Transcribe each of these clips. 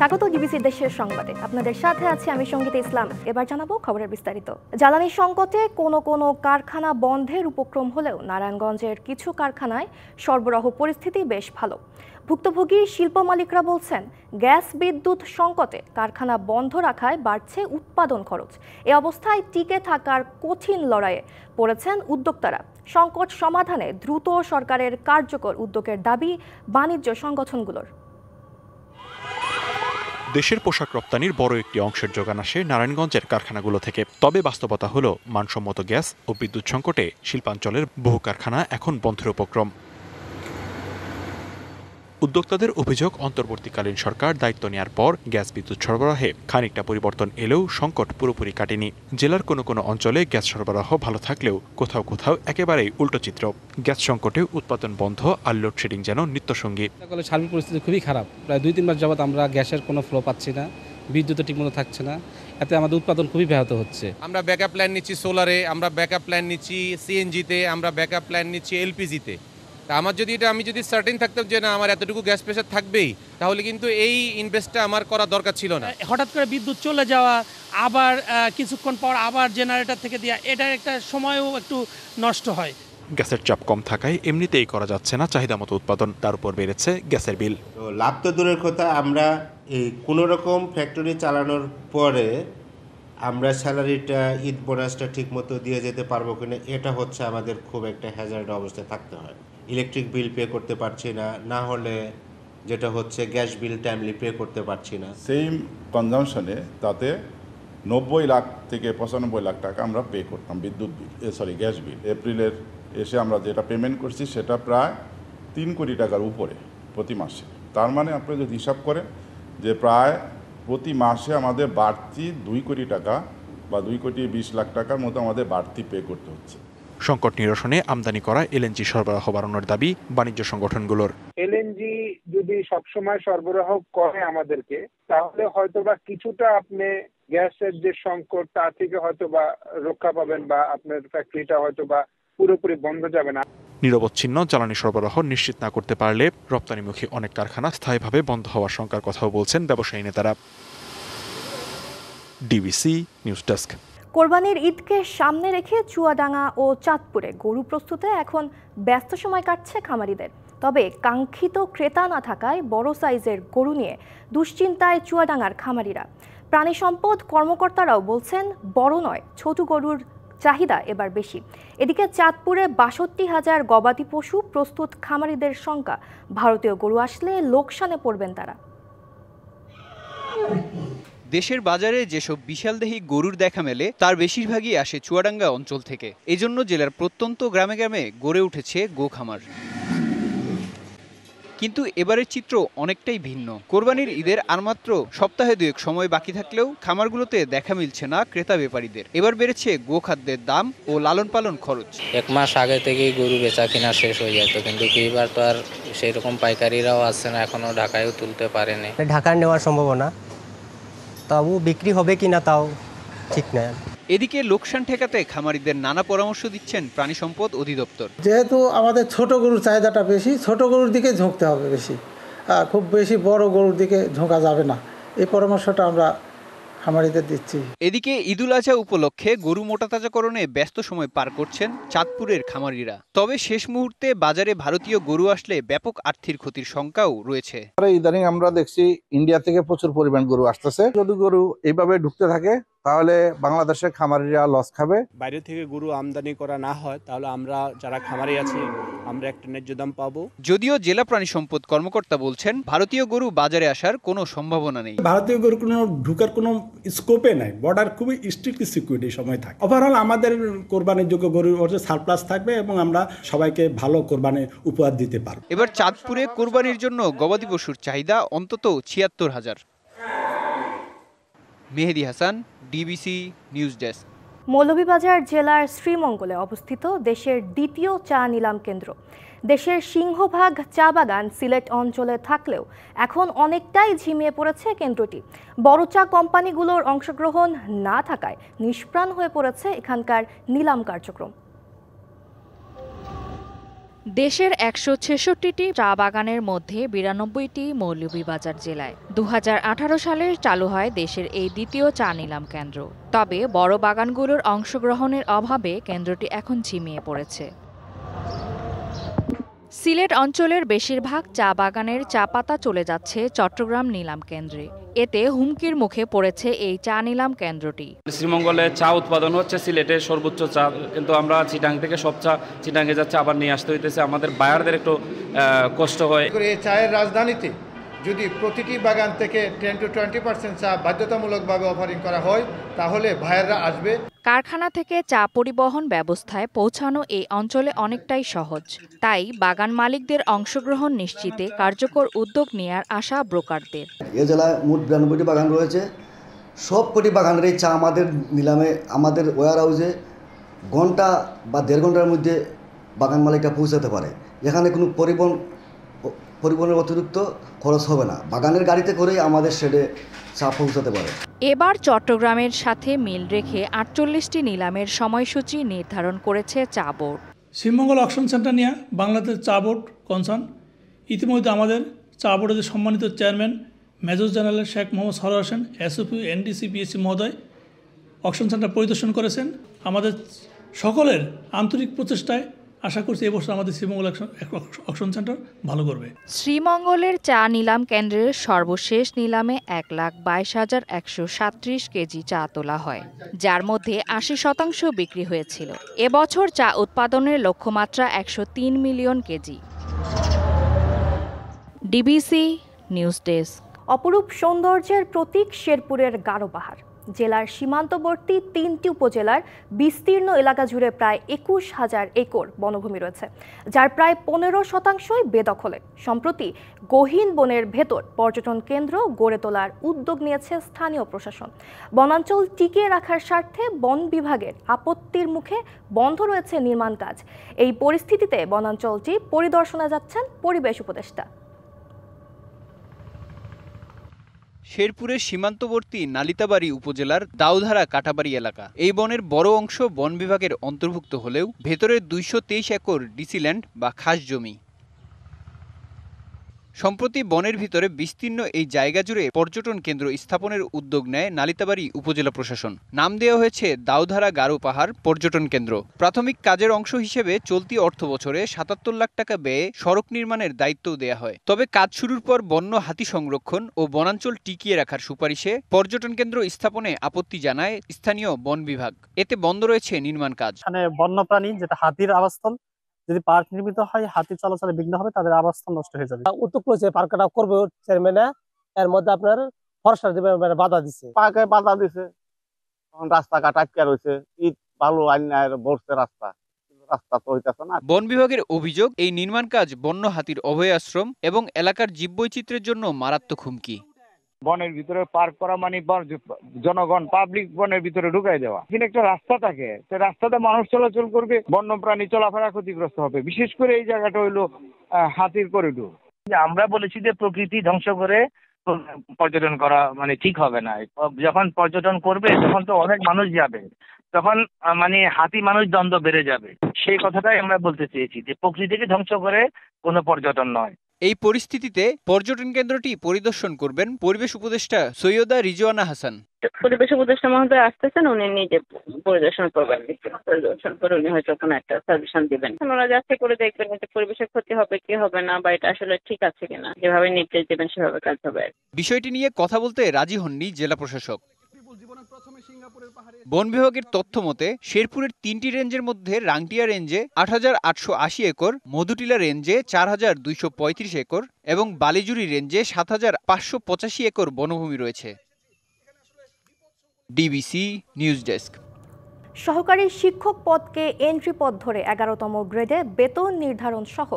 স্বাগত ডিবিসি দেশের সংবাদে। আপনাদের সাথে আছি আমি সঙ্গীতা ইসলাম। এবার জানাবো খবরের বিস্তারিত। জ্বালানি সংকটে কোনো কারখানা বন্ধের উপক্রম হলেও নারায়ণগঞ্জের কিছু কারখানায় সরবরাহ পরিস্থিতি বেশ ভালো। ভুক্তভোগী শিল্প মালিকরা বলছেন, গ্যাস বিদ্যুৎ সংকটে কারখানা বন্ধ রাখায় বাড়ছে উৎপাদন খরচ। এ অবস্থায় টিকে থাকার কঠিন লড়াইয়ে পড়েছেন উদ্যোক্তারা। সংকট সমাধানে দ্রুত সরকারের কার্যকর উদ্যোগের দাবি বাণিজ্য সংগঠনগুলোর। দেশের পোশাক রপ্তানির বড় একটি অংশের যোগান আসে নারায়ণগঞ্জের কারখানাগুলো থেকে। তবে বাস্তবতা হলো, মানসম্মত গ্যাস ও বিদ্যুৎ সংকটে শিল্পাঞ্চলের বহু কারখানা এখন বন্ধের উপক্রম। উদ্যোক্তাদের অভিযোগ, অন্তর্বর্তীকালীন সরকার দায়িত্ব নেওয়ার পর গ্যাস বিদ্যুৎ সরবরাহে খানিকটা পরিবর্তন এলেও সংকট পুরোপুরি কাটেনি। জেলার কোনো অঞ্চলে গ্যাস সরবরাহ ভালো থাকলেও কোথাও একেবারেই উল্টো চিত্র। গ্যাস সংকটে উৎপাদন বন্ধ আর লোডশেডিং যেন নিত্যসঙ্গী। সার্বিক পরিস্থিতি খুবই খারাপ। প্রায় 2-3 মাস যাবৎ আমরা গ্যাসের কোনো ফ্লো পাচ্ছি না, বিদ্যুৎও ঠিকমতো থাকছে না। এতে আমাদের উৎপাদন খুবই ব্যাহত হচ্ছে। আমরা ব্যাকআপ প্ল্যান নিচ্ছি সোলারে, আমরা ব্যাকআপ প্ল্যান নিচ্ছি সিএনজিতে, আমরা ব্যাকআপ প্ল্যান নিচ্ছি এলপিজিতে। তা আমি যদি সার্টেন থাকতাম যে না আমার এতটুকু গ্যাস প্রেশার থাকবেই, তাহলে কিন্তু এই ইনভেস্টটা আমার করা দরকার ছিল না। হঠাৎ করে বিদ্যুৎ চলে যাওয়া, আবার কিছুক্ষণ পর আবার জেনারেটর থেকে দেওয়া, এটার একটা সময়ও একটু নষ্ট হয়। গ্যাসের চাপ কম থাকায় এমনিতেই করা যাচ্ছে না চাহিদা মতো উৎপাদন, তার উপর বেড়েছে গ্যাসের বিল। তো লাভ তো দূরের কথা, আমরা এই কোনো রকম ফ্যাক্টরি চালানোর পরে আমরা স্যালারিটা, ঈদ বোনাসটা ঠিক মতো দিয়ে যেতে পারবো কিনা, এটা হচ্ছে আমাদের খুব একটা হ্যাজার্ড অবস্থায় থাকতে হয়। ইলেকট্রিক বিল পে করতে পারছি না, না হলে যেটা হচ্ছে গ্যাস বিল টাইমলি পে করতে পারছি না। সেম কনজামশনে তাতে 90 লাখ থেকে 95 লাখ টাকা আমরা পে করতাম বিদ্যুৎ বিল, গ্যাস বিল। এপ্রিলের এসে আমরা যেটা পেমেন্ট করছি সেটা প্রায় 3 কোটি টাকার উপরে প্রতি মাসে। তার মানে আপনি যদি হিসাব করেন যে প্রায় প্রতি মাসে আমাদের বাড়তি 2 কোটি টাকা বা 2 কোটি 20 লাখ টাকার মতো আমাদের বাড়তি পে করতে হচ্ছে। সংকট নিরসনে আমদানি করা এলএনজি সরবরাহ বাড়ানোর দাবি বাণিজ্য সংগঠনগুলোর। এলএনজি যদি সবসময় সরবরাহ করে আমাদেরকে, তাহলে হয়তোবা কিছুটা আপনি গ্যাসের যে সংকট তা থেকে হয়তোবা রক্ষা পাবেন, বা আপনার ফ্যাক্টরিটা হয়তোবা পুরোপুরি বন্ধ যাবে না। নিরবচ্ছিন্ন জ্বালানি সরবরাহ নিশ্চিত না করতে পারলে রপ্তানিমুখী অনেক কারখানা স্থায়ীভাবে বন্ধ হওয়ার শঙ্কার কথাও বলছেন ব্যবসায়ী নেতারা। DBC news desk. কোরবানির ঈদকে সামনে রেখে চুয়াডাঙ্গা ও চাঁদপুরে গরু প্রস্তুতে এখন ব্যস্ত সময় কাটছে খামারিদের। তবে কাঙ্ক্ষিত ক্রেতা না থাকায় বড় সাইজের গরু নিয়ে দুশ্চিন্তায় চুয়াডাঙ্গার খামারিরা। প্রাণী সম্পদ কর্মকর্তারাও বলছেন, বড় নয় ছোট গরুর চাহিদা এবার বেশি। এদিকে চাঁদপুরে 62,000 গবাদি পশু প্রস্তুত খামারিদের শঙ্কা, ভারতীয় গরু আসলে লোকসানে পড়বেন তারা। দেশের বাজারে যেসব বিশালদেহী গরুর দেখা মেলে তার বেশিরভাগই আসে চুয়াডাঙ্গা অঞ্চল থেকে। এজন্য জেলার প্রত্যন্ত গ্রামে গড়ে উঠেছে গো খামার। কিন্তু এবারের চিত্র অনেকটাই ভিন্ন। কোরবানির ঈদের আর মাত্র সপ্তাহে 2 সময় বাকি থাকলেও খামারগুলোতে দেখা মিলছে না ক্রেতা ব্যাপারীদের। এবার বেড়েছে গোখাদ্যের দাম ও লালন পালন খরচ। 1 মাস আগে থেকেই গরু বেচা কিনা শেষ হয়ে যেত, কিন্তু এবার তো আর সেই রকম পাইকারিরাও আসছে না, এখনো ঢাকায়ও তুলতে পারেনি। ঢাকার নেওয়ার সম্ভাবনা, তবু বিক্রি হবে কিনা তাও ঠিক নয়। এদিকে লোকসান ঠেকাতে খামারিদের নানা পরামর্শ দিচ্ছেন প্রাণী সম্পদ অধিদপ্তর। যেহেতু আমাদের ছোট গরুর চাহিদাটা বেশি, ছোট গরুর দিকে ঝুঁকতে হবে বেশি, খুব বেশি বড় গরুর দিকে ঝোঁকা যাবে না, এই পরামর্শটা আমরা খামারিদের দিচ্ছি। এদিকে ঈদুল আজহা উপলক্ষে গরু মোটাতাজাকরণে ব্যস্ত সময় পার করছেন চাঁদপুরের খামারিরা। তবে শেষ মুহূর্তে বাজারে ভারতীয় গরু আসলে ব্যাপক আর্থিক ক্ষতির শঙ্কাও রয়েছে। ইদানিং আমরা দেখছি ইন্ডিয়া থেকে প্রচুর পরিমাণ গরু আসতেছে। যদি গরু এইভাবে ঢুকতে থাকে তাহলে বাংলাদেশের খামারিরা লস খাবে। বাইরে থেকে গরু আমদানি করা না হয় তাহলে আমরা যারা খামারি আছি আমরা একটা ন্যায্য দাম পাবো। যদিও জেলা প্রাণী সম্পদ কর্মকর্তা বলছেন, ভারতীয় গরু বাজারে আসার কোনো সম্ভাবনা নেই। ভারতীয় গরু কোনো ঢুকার কোনো স্কোপে নাই, বর্ডার খুবই স্ট্রিক্টলি সিকিউরিটি সময় থাকে। ওভারঅল আমাদের কোরবানির যোগ্য গরুর সারপ্লাস থাকবে এবং আমরা সবাইকে ভালো কোরবানি উপহার দিতে পারব। এবার চাঁদপুরে কোরবানির জন্য গবাদি পশুর চাহিদা অন্তত 76,000। Mehedi Hasan, DBC news desk. Moulvibazar জেলার শ্রীমঙ্গলে অবস্থিত দেশের দ্বিতীয় চা নিলাম কেন্দ্র। দেশের সিংহভাগ চা বাগান সিলেট অঞ্চলে থাকলেও এখন অনেকটাই ঝিমিয়ে পড়েছে কেন্দ্রটি। বড় চা কোম্পানিগুলোর অংশগ্রহণ না থাকায় নিষ্প্রাণ হয়ে পড়েছে এখানকার নিলাম কার্যক্রম। দেশের ১৬৬টি চা বাগানের মধ্যে ৯২টি মৌলভীবাজার জেলায়। ২০১৮ সালে চালু হয় দেশের এই দ্বিতীয় চা নিলাম কেন্দ্র। তবে বড় বাগানগুলোর অংশগ্রহণের অভাবে কেন্দ্রটি এখন ঝিমিয়ে পড়েছে। সিলেট অঞ্চলের বেশিরভাগ চা বাগানের চা পাতা চলে যাচ্ছে চট্টগ্রাম নিলাম কেন্দ্রে। এতে হুমকির মুখে পড়েছে এই চা নিলাম কেন্দ্রটি। শ্রীমঙ্গলে চা উৎপাদন হচ্ছে, সিলেটের সর্বোচ্চ চা, কিন্তু আমরা চিটাং থেকে সব চা চিটাঙ্গে যাচ্ছে, আবার নিয়ে আসতে হইতেছে। আমাদের বায়ারদের একটু কষ্ট হয়। এই চায়ের রাজধানীতে যদি প্রতিটি বাগান থেকে 10 to 20% চা বাধ্যতামূলকভাবে অফারিং করা হয়, তাহলে বায়াররা আসবে। কারখানা থেকে চা পরিবহন ব্যবস্থায় পৌঁছানো এই অঞ্চলে অনেকটাই সহজ। তাই বাগান মালিকদের অংশগ্রহণ নিশ্চিতে কার্যকর উদ্যোগ নেয়ার আশা ব্রোকারদের। এ জেলায় মোট 92টি বাগান রয়েছে। সবকটি বাগানের এই চা আমাদের নিলামে, আমাদের ওয়্যার হাউসে ঘন্টা বা 1.5 ঘন্টার মধ্যে বাগান মালিকটা পৌঁছাতে পারে। এখানে কোনো পরিবহনের অতিরিক্ত খরচ হবে না। বাগানের গাড়িতে করেই আমাদের শেডে চা পৌঁছাতে পারে। এবার চট্টগ্রামের সাথে মিল রেখে 48টি নিলামের সময়সূচি নির্ধারণ করেছে চা বোর্ড। শ্রীমঙ্গল অকশন সেন্টার নিয়ে বাংলাদেশ চা বোর্ড কনসার্ন ইতিমধ্যে আমাদের চা বোর্ডের সম্মানিত chairman major general Sheikh Mohammad Sarwar Hossain SOP NDC PSC মহোদয় অকশন সেন্টার পরিদর্শন করেছেন। আমাদের সকলের আন্তরিক প্রচেষ্টায় আশা করছি এবছর আমাদের শ্রীমঙ্গল অকশন সেন্টার ভালো করবে। শ্রীমঙ্গলের চা নিলাম কেন্দ্রের সর্বশেষ নিলামে 1,22,137 কেজি চা তোলা হয়, যার মধ্যে 80% বিক্রি হয়েছিল। এবছর চা উৎপাদনের লক্ষ্যমাত্রা 103 million KG. DBC news desk. অপরূপ সৌন্দর্যের প্রতীক শেরপুরের গারো পাহাড়। জেলার সীমান্তবর্তী 3টি উপজেলার বিস্তীর্ণ এলাকা জুড়ে প্রায় 21,000 একর বনভূমি রয়েছে, যার প্রায় 15%ই বেদখলে। সম্প্রতি গহীন বনের ভেতর পর্যটন কেন্দ্র গড়ে তোলার উদ্যোগ নিয়েছে স্থানীয় প্রশাসন। বনাঞ্চল টিকিয়ে রাখার স্বার্থে বন বিভাগের আপত্তির মুখে বন্ধ রয়েছে নির্মাণ কাজ। এই পরিস্থিতিতে বনাঞ্চলটি পরিদর্শনে যাচ্ছেন পরিবেশ উপদেষ্টা। শেরপুরের সীমান্তবর্তী নালিতাবাড়ী উপজেলার দাউধারা কাটাবাড়ি এলাকা। এই বনের বড় অংশ বন বিভাগের অন্তর্ভুক্ত হলেও ভেতরের 223 একর ডিসিল্যান্ড বা খাস জমি। সম্প্রতি বনের ভিতরে বিস্তীর্ণ এই জায়গা জুড়ে পর্যটন কেন্দ্র স্থাপনের উদ্যোগ নেয় নালিতাবাড়ী উপজেলা প্রশাসন। নাম দেওয়া হয়েছে দাউধারা গারো পাহাড় পর্যটন কেন্দ্র। প্রাথমিক কাজের অংশ হিসেবে চলতি অর্থ বছরে 77 লাখ টাকা ব্যয়ে সড়ক নির্মাণের দায়িত্বও দেয়া হয়। তবে কাজ শুরুর পর বন্য হাতি সংরক্ষণ ও বনাঞ্চল টিকিয়ে রাখার সুপারিশে পর্যটন কেন্দ্র স্থাপনে আপত্তি জানায় স্থানীয় বন বিভাগ। এতে বন্ধ রয়েছে নির্মাণ কাজ। বন্যপ্রাণী যেটা হাতির আবাসস্থল, যদি পার্ক নির্মিত হয় হাতি চলাচলে বিঘ্ন হবে, তাদের আবাসস্থল নষ্ট হয়ে যাবে। উদ্যোগ করেছে পার্কটা করবে চেয়ারম্যানে, এর মধ্যে আপনার ফরেস্টার বাধা দিচ্ছে, পার্কে বাধা দিছে, রাস্তাঘাট আটকে রয়েছে, ইট বালু আইনার বসছে রাস্তা তো হইতেছে না। বন বিভাগের অভিযোগ, এই নির্মাণ কাজ বন্য হাতির অভয় আশ্রম এবং এলাকার জীববৈচিত্র্যের জন্য মারাত্মক হুমকি। বনের ভিতরে পার্ক করা মানে জনগণ পাবলিক বনের ভিতরে ঢুকাই দেওয়া। এখানে একটা রাস্তা থাকে, সে রাস্তাতে মানুষ চলাচল করবে, বন্যপ্রাণী চলাফেরা ক্ষতিগ্রস্ত হবে। বিশেষ করে এই জায়গাটা হইলো হাতির করিডোর। আমরা বলেছি যে প্রকৃতি ধ্বংস করে পর্যটন করা মানে ঠিক হবে না। যখন পর্যটন করবে তখন তো অনেক মানুষ যাবে, তখন মানে হাতি মানুষ দ্বন্দ্ব বেড়ে যাবে। সেই কথাটাই আমরা বলতে চেয়েছি যে প্রকৃতিকে ধ্বংস করে কোনো পর্যটন নয়। এই পরিস্থিতিতে পর্যটন কেন্দ্রটি পরিদর্শন করবেন পরিবেশ উপদেষ্টা সৈয়দা রিজওয়ানা হাসান। পরিবেশ উপদেষ্টা মহোদয় আসতেছেন, উনি নিজে পরিদর্শন করবেন। পরিদর্শন করে উনি হয়তো কোনো একটা সাজেশন দিবেন। ওনারা যাচ্ছে করে দেখবেন যে পরিবেশের ক্ষতি হবে কি হবে না, বা এটা আসলে ঠিক আছে কিনা। যেভাবে নির্দেশ দেবেন সেভাবে কাজ হবে। বিষয়টি নিয়ে কথা বলতে রাজি হননি জেলা প্রশাসক। বন বিভাগের তথ্য মতে শেরপুরের 3টি রেঞ্জের মধ্যে রাংটিয়া রেঞ্জে 8,880 একর, মধুটিলা রেঞ্জে 4,235 একর এবং বালিজুরি রেঞ্জে 7,585 একর বনভূমি রয়েছে। DBC news desk. সহকারী শিক্ষক পদকে এন্ট্রি পদ ধরে 11তম গ্রেডে বেতন নির্ধারণ সহ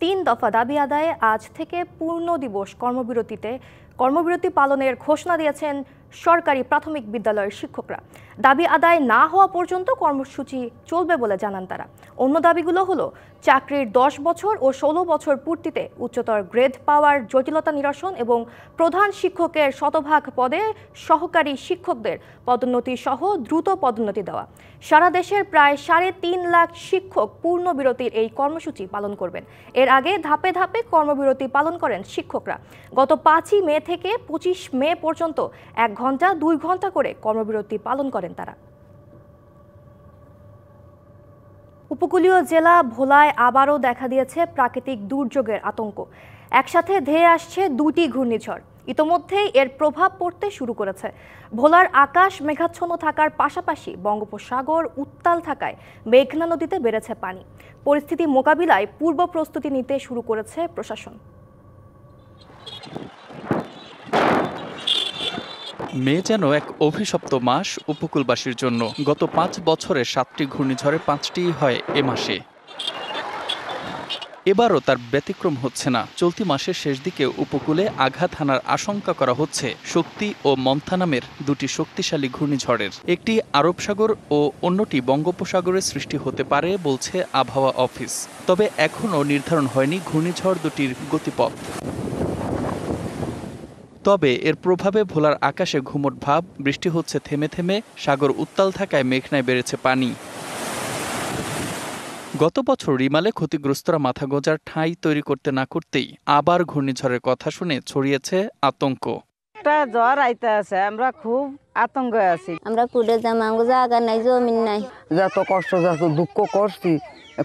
3 দফা দাবি আদায়ে আজ থেকে পূর্ণ দিবস কর্মবিরতি পালনের ঘোষণা দিয়েছেন সরকারি প্রাথমিক বিদ্যালয়ের শিক্ষকরা। দাবি আদায় না হওয়া পর্যন্ত কর্মসূচি চলবে বলে জানান তারা। অন্য দাবিগুলো হলো চাকরির 10 বছর ও 16 বছর পূর্তিতে উচ্চতর গ্রেড পাওয়ার জটিলতা নিরসন এবং প্রধান শিক্ষকের শতভাগ পদে সহকারী শিক্ষকদের পদোন্নতি সহ দ্রুত পদোন্নতি দেওয়া। সারা দেশের প্রায় 3.5 লাখ শিক্ষক পূর্ণ বিরতির এই কর্মসূচি পালন করবেন। এর আগে ধাপে ধাপে কর্মবিরতি পালন করেন শিক্ষকরা। গত 5 মে থেকে 25 মে পর্যন্ত 1 ঘন্টা 2 ঘন্টা করে কর্মবিরতি পালন করেন তারা। উপকূলীয় জেলা ভোলায় আবারও দেখা দিয়েছে প্রাকৃতিক দুর্যোগের আতঙ্ক। একসাথে ধেয়ে আসছে 2টি ঘূর্ণিঝড়। ইতোমধ্যেই এর প্রভাব পড়তে শুরু করেছে। ভোলার আকাশ মেঘাচ্ছন্ন থাকার পাশাপাশি বঙ্গোপসাগর উত্তাল থাকায় মেঘনা নদীতে বেড়েছে পানি। পরিস্থিতি মোকাবিলায় পূর্ব প্রস্তুতি নিতে শুরু করেছে প্রশাসন। মে যেন এক অভিশপ্ত মাস উপকূলবাসীর জন্য। গত 5 বছরে 7টি ঘূর্ণিঝড়ে 5টি হয় এ মাসে। এবারও তার ব্যতিক্রম হচ্ছে না। চলতি মাসের শেষ দিকে উপকূলে আঘাত হানার আশঙ্কা করা হচ্ছে শক্তি ও মন্থা নামের 2টি শক্তিশালী ঘূর্ণিঝড়ের। একটি আরব সাগর ও অন্যটি বঙ্গোপসাগরে সৃষ্টি হতে পারে বলছে আবহাওয়া অফিস। তবে এখনও নির্ধারণ হয়নি ঘূর্ণিঝড় দুটির গতিপথ। তবে এর প্রভাবে ভোলার আকাশে ঘুমট ভাব, বৃষ্টি হচ্ছে থেমে থেমে, সাগর উত্তাল থাকায় মেঘনায় বেড়েছে পানি। গত বছর রিমালে ক্ষতিগ্রস্তরা মাথা গোঁজার ঠাঁই তৈরি করতে না করতেই আবার ঘূর্ণিঝড়ের কথা শুনে ছড়িয়েছে আতঙ্ক। একটা জ্বর আইতে আছে, আমরা খুব আতঙ্কে আছি। আমরা কুড়ে জামাঙ্গো জায়গা নাই, জমিন নাই। যত কষ্ট যত দুঃখ করছি,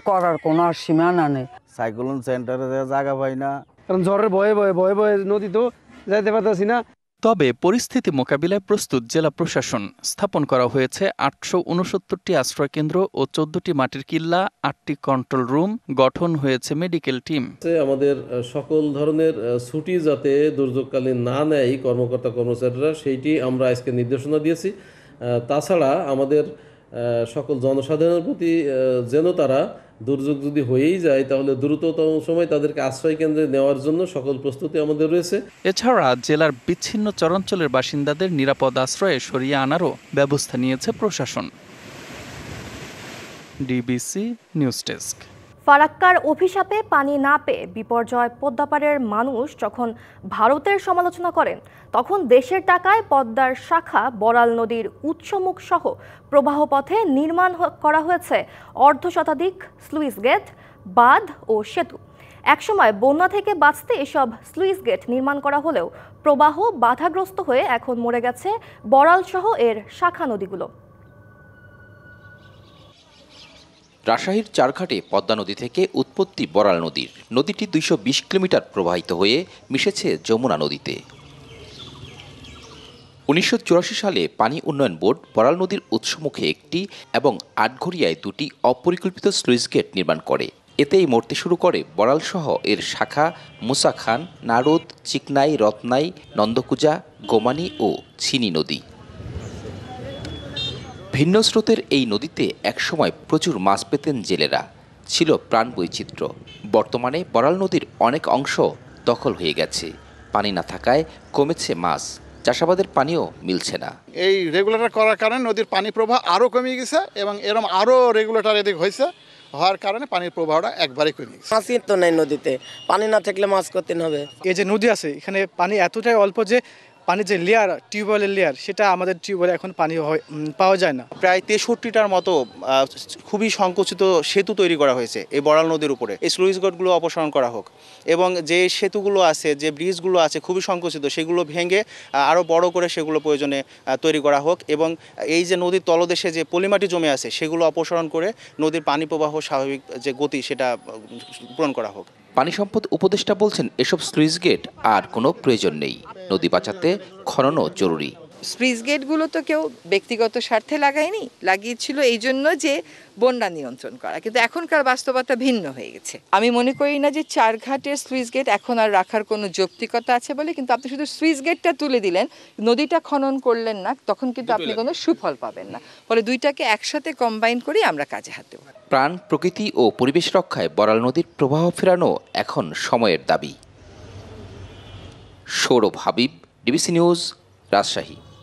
করার কোনো সীমানা নেই। সাইক্লোন সেন্টারে জায়গা পাই না, কারণ ঝড়ের ভয়ে ভয়ে ভয়ে ভয়ে নদী তো যাইতে পারতেছি না। তবে পরিস্থিতি মোকাবিলায় প্রস্তুত জেলা প্রশাসন। স্থাপন করা হয়েছে 869টি আশ্রয়কেন্দ্র ও 14টি মাটির কিল্লা, 8টি কন্ট্রোল রুম, গঠন হয়েছে মেডিকেল টিম। আমাদের সকল ধরনের ছুটি যাতে দুর্যোগকালীন না নেয় কর্মকর্তা কর্মচারীরা, সেইটি আমরা আজকে নির্দেশনা দিয়েছি। তাছাড়া আমাদের সকল জনসাধারণের প্রতি যেন তারা দুর্যোগ যদি হয়েই যায় তাহলে দ্রুততম সময় তাদেরকে আশ্রয় কেন্দ্রে নেওয়ার জন্য সকল প্রস্তুতি আমাদের রয়েছে। এছাড়া জেলার বিচ্ছিন্ন চরাঞ্চলের বাসিন্দাদের নিরাপদ আশ্রয়ে সরিয়ে আনারও ব্যবস্থা নিয়েছে প্রশাসন। DBC news desk. ফারাক্কার অভিশাপে পানি না পেয়ে বিপর্যয় পদ্মাপাড়ের মানুষ যখন ভারতের সমালোচনা করেন, তখন দেশের টাকায় পদ্মার শাখা বড়াল নদীর উৎসমুখ সহ প্রবাহ পথে নির্মাণ করা হয়েছে অর্ধশতাধিক স্লুইস গেট, বাঁধ ও সেতু। একসময় বন্যা থেকে বাঁচতে এসব স্লুইস গেট নির্মাণ করা হলেও প্রবাহ বাধাগ্রস্ত হয়ে এখন মরে গেছে বড়াল সহ এর শাখা নদীগুলো। রাজশাহীর চারঘাটে পদ্মা নদী থেকে উৎপত্তি বড়াল নদীর। নদীটি 220 কিলোমিটার প্রবাহিত হয়ে মিশেছে যমুনা নদীতে। 1984 সালে পানি উন্নয়ন বোর্ড বড়াল নদীর উৎসমুখে একটি এবং আটঘরিয়ায় 2টি অপরিকল্পিত স্লুইস গেট নির্মাণ করে। এতেই মরতে শুরু করে বড়াল সহ এর শাখা মুসা খান, নারদ, চিকনাই, রত্নাই, নন্দকুজা, গোমানি ও ছিনি নদী। ভিন্ন স্রোতের এই নদীতে একসময় প্রচুর মাছ পেতেন জেলেরা, ছিল প্রাণ বৈচিত্র্য। বর্তমানে বড়াল নদীর অনেক অংশ দখল হয়ে গেছে। পানি না থাকায় কমেছে মাছ, চাষাবাদের পানিও মিলছে না। এই রেগুলেটর করার কারণে নদীর পানি প্রবাহ আরও কমে গেছে এবং এরকম আরও রেগুলেটর এদিক হয়েছে, হওয়ার কারণে পানির প্রবাহটা একবারে কমে গেছে। মাছই তো নেই নদীতে, পানি না থাকলে মাছ করতে হবে। এই যে নদী আছে এখানে পানি এতটাই অল্প যে পানির যে লেয়ার, টিউবওয়েলের লেয়ার, সেটা আমাদের টিউবওয়েলে এখন পানি পাওয়া যায় না। প্রায় 63টার মতো খুবই সংকুচিত সেতু তৈরি করা হয়েছে এই বড়াল নদীর উপরে। এই স্লুইস গেটগুলো অপসারণ করা হোক এবং যে সেতুগুলো আছে, যে ব্রিজগুলো আছে খুবই সংকুচিত, সেগুলো ভেঙে আরও বড় করে সেগুলো প্রয়োজনে তৈরি করা হোক এবং এই যে নদীর তলদেশে যে পলিমাটি জমে আছে সেগুলো অপসারণ করে নদীর পানি প্রবাহ স্বাভাবিক যে গতি সেটা পূরণ করা হোক। পানি সম্পদ উপদেষ্টা বলছেন এসব স্লুইস গেট আর কোনো প্রয়োজন নেই, নদী বাঁচাতে খননও জরুরি। স্লুইস গেটগুলো তো কেউ ব্যক্তিগত স্বার্থে লাগায়নি, লাগিয়েছিল এই জন্য যে বন্যা নিয়ন্ত্রণ করা, কিন্তু এখনকার বাস্তবতা ভিন্ন হয়ে গেছে। আমি মনে করি না যে চারঘাটের স্লুইস গেট এখন আর রাখার কোনো যৌক্তিকতা আছে বলে, কিন্তু আপনি শুধু স্লুইস গেটটা তুলে দিলেন, নদীটা খনন করলেন না, তখন কিন্তু আপনি কোনো সুফল পাবেন না। ফলে দুইটাকে একসাথে কম্বাইন করে আমরা কাজে হাতে। প্রাণ, প্রকৃতি ও পরিবেশ রক্ষায় বড়াল নদীর প্রবাহ ফেরানো এখন সময়ের দাবি। Sourav Habib, DBC news, Rajshahi.